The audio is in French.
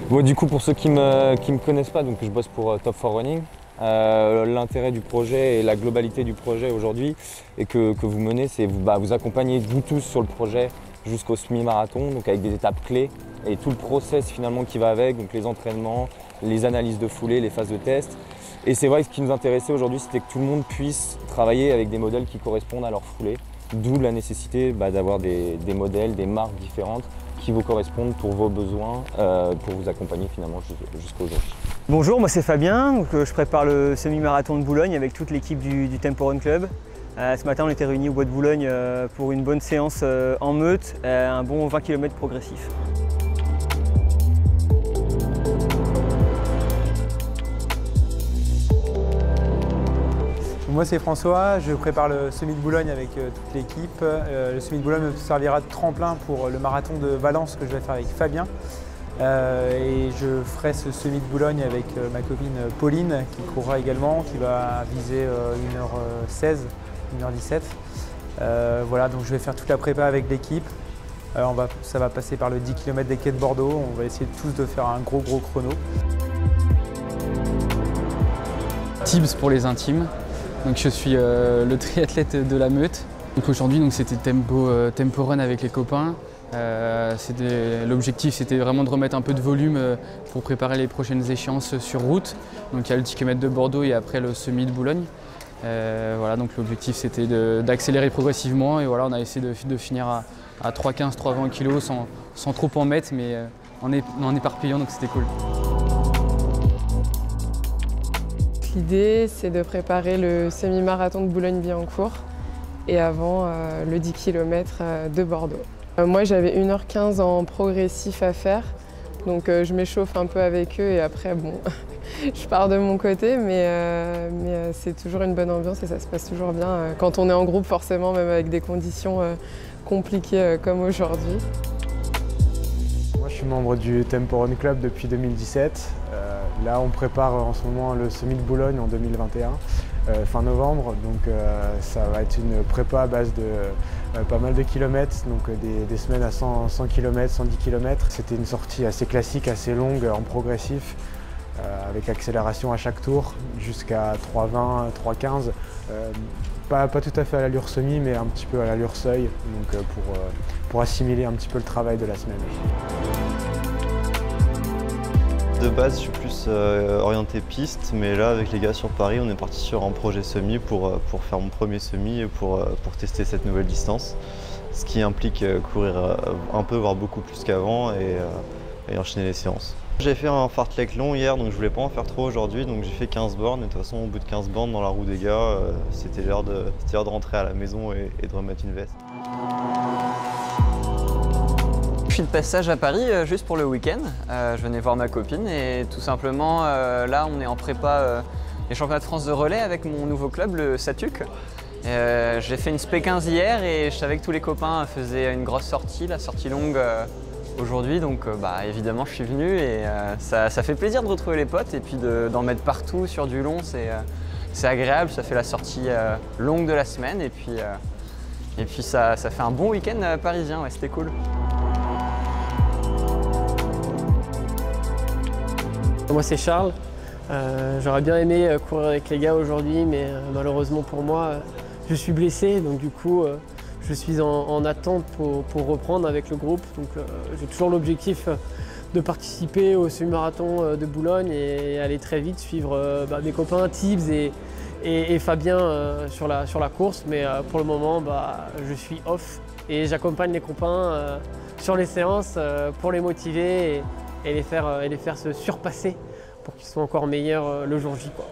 Bon, du coup, pour ceux qui me connaissent pas, donc je bosse pour Top 4 Running. L'intérêt du projet et la globalité du projet aujourd'hui et que vous menez, c'est vous accompagner vous tous sur le projet jusqu'au semi-marathon, donc avec des étapes clés et tout le process finalement qui va avec, donc les entraînements, les analyses de foulée, les phases de test. Et c'est vrai que ce qui nous intéressait aujourd'hui, c'était que tout le monde puisse travailler avec des modèles qui correspondent à leur foulée, d'où la nécessité d'avoir des modèles, des marques différentes qui vous correspondent pour vos besoins, pour vous accompagner finalement jusqu'au jour. Bonjour, moi c'est Fabien, donc, je prépare le semi-marathon de Boulogne avec toute l'équipe du Tempo Run Club. Ce matin on était réunis au Bois de Boulogne pour une bonne séance en meute, un bon 20 km progressif. Moi c'est François, je prépare le semi de Boulogne avec toute l'équipe. Le semi de Boulogne me servira de tremplin pour le marathon de Valence que je vais faire avec Fabien. Et je ferai ce semi de Boulogne avec ma copine Pauline qui courra également, qui va viser 1h16, 1h17. Voilà, donc je vais faire toute la prépa avec l'équipe. Ça va passer par le 10 km des quais de Bordeaux, on va essayer tous de faire un gros chrono. Tibbs pour les intimes. Donc je suis le triathlète de la Meute. Aujourd'hui c'était tempo run avec les copains. L'objectif c'était vraiment de remettre un peu de volume pour préparer les prochaines échéances sur route. Donc il y a le 10 km de Bordeaux et après le semi de Boulogne. Voilà, donc l'objectif c'était d'accélérer progressivement et voilà, on a essayé de finir à 3,15, 3,20 kg sans trop en mettre, mais en éparpillant, donc c'était cool. L'idée, c'est de préparer le semi-marathon de Boulogne-Billancourt et avant le 10 km de Bordeaux. Moi, j'avais 1h15 en progressif à faire, donc je m'échauffe un peu avec eux et après, bon, je pars de mon côté, mais c'est toujours une bonne ambiance et ça se passe toujours bien quand on est en groupe, forcément, même avec des conditions compliquées comme aujourd'hui. Moi, je suis membre du Tempo Run Club depuis 2017. Là, on prépare en ce moment le semi de Boulogne en 2021, fin novembre. Donc, ça va être une prépa à base de pas mal de kilomètres, donc des semaines à 100 km, 110 km. C'était une sortie assez classique, assez longue, en progressif, avec accélération à chaque tour, jusqu'à 3,20, 3,15. Pas tout à fait à l'allure semi, mais un petit peu à l'allure seuil, donc pour assimiler un petit peu le travail de la semaine. De base, je suis plus orienté piste, mais là, avec les gars sur Paris, on est parti sur un projet semi pour faire mon premier semi et pour tester cette nouvelle distance. Ce qui implique courir un peu, voire beaucoup plus qu'avant et enchaîner les séances. J'ai fait un fartlek long hier, donc je voulais pas en faire trop aujourd'hui, donc j'ai fait 15 bornes. Et de toute façon, au bout de 15 bornes dans la roue des gars, c'était l'heure de rentrer à la maison et de remettre une veste. Je suis de passage à Paris juste pour le week-end. Je venais voir ma copine et tout simplement là on est en prépa les championnats de France de relais avec mon nouveau club, le Satuc. J'ai fait une SP15 hier et je savais que tous les copains faisaient une grosse sortie, la sortie longue aujourd'hui, donc évidemment je suis venu et ça fait plaisir de retrouver les potes et puis d'en mettre partout sur du long, c'est agréable, ça fait la sortie longue de la semaine et puis ça fait un bon week-end parisien, ouais, c'était cool. Moi c'est Charles, j'aurais bien aimé courir avec les gars aujourd'hui mais malheureusement pour moi je suis blessé donc du coup je suis en attente pour reprendre avec le groupe. Donc j'ai toujours l'objectif de participer au semi-marathon de Boulogne et aller très vite suivre mes copains Tibbs et Fabien sur la course, mais pour le moment je suis off et j'accompagne les copains sur les séances pour les motiver et les faire se surpasser pour qu'ils soient encore meilleurs le jour J, quoi.